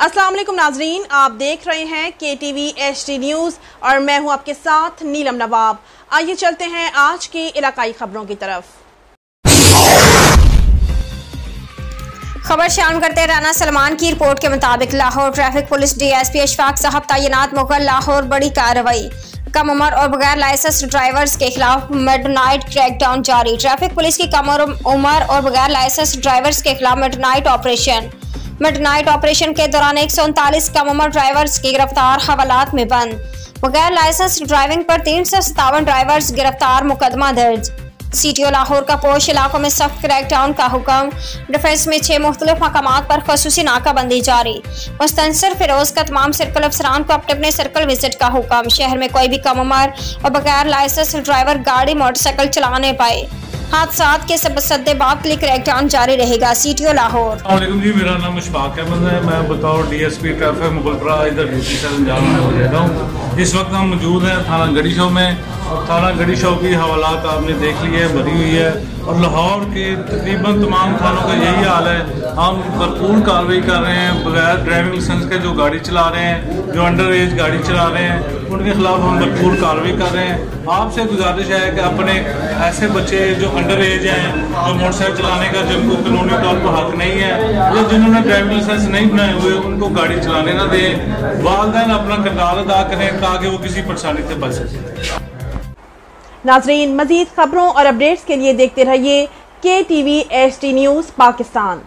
अस्सलाम वालेकुम नाजरीन, आप देख रहे हैं KTV HD न्यूज़ और मैं हूं आपके साथ नीलम नवाब। आइए चलते हैं आज की इलाकाई खबरों की तरफ। खबर शामिल करते राना सलमान की रिपोर्ट के मुताबिक Lahore traffic police DSP Ashfaq साहब तैनात मुगल लाहौर बड़ी कार्रवाई। कम उम्र और बगैर लाइसेंस ड्राइवर्स के खिलाफ मिडनाइट क्रैकडाउन जारी। ट्रैफिक पुलिस की कम उम्र और बगैर लाइसेंस ड्राइवर्स के खिलाफ मिडनाइट ऑपरेशन के दौरान 139 कम उम्र ड्राइवर्स की गिरफ्तार, हवालात में बंद। बगैर लाइसेंस ड्राइविंग पर 357 ड्राइवर्स गिरफ्तार, मुकदमा दर्ज। CTO लाहौर का पोश इलाकों में सख्त क्रैकडाउन का हुक्म। डिफेंस में 6 मुख्तलिफ मकामात पर खसूसी नाकाबंदी जारी। मुस्तनसर फिरोज का तमाम सर्कल अफसरान को अपने सर्कल विजिट का हुक्म। शहर में कोई भी कम उम्र और बगैर लाइसेंस ड्राइवर गाड़ी मोटरसाइकिल चलाने पाए। हादसात के सद्देबाब के लिए क्रैकडाउन जारी रहेगा। CTO लाहौर। जी, मेरा नाम अशफाक अहमद है। मैं बतौर DSP ट्रैफिक मुगलपरा इधर ड्यूटी से अंजाम दे रहा हूँ। इस वक्त हम मौजूद हैं थाना गढ़ी शो में और थाना गढ़ी शो की हवालात आपने देख ली है, भरी हुई है और लाहौर के तकरीबन तमाम थानों का यही हाल है। हम भरपूर कार्रवाई कर रहे हैं। बगैर ड्राइविंग लाइसेंस के जो गाड़ी चला रहे हैं, जो अंडर एज गाड़ी चला रहे हैं, उनके खिलाफ हम भरपूर कार्रवाई कर रहे हैं। आपसे गुजारिश है कि अपने ऐसे बच्चे जो अंडर एज हैं, जो मोटरसाइकिल चलाने का जिनको कानूनी तौर पर हक नहीं है या जिन्होंने ड्राइविंग लाइसेंस नहीं बनाए हुए, उनको गाड़ी चलाने ना दें। वालिदैन अपना किरदार अदा करें ताकि वो किसी परेशानी से बच सकें। नाजरीन, मजीद खबरों और अपडेट्स के लिए देखते रहिए KTV HD न्यूज़ पाकिस्तान।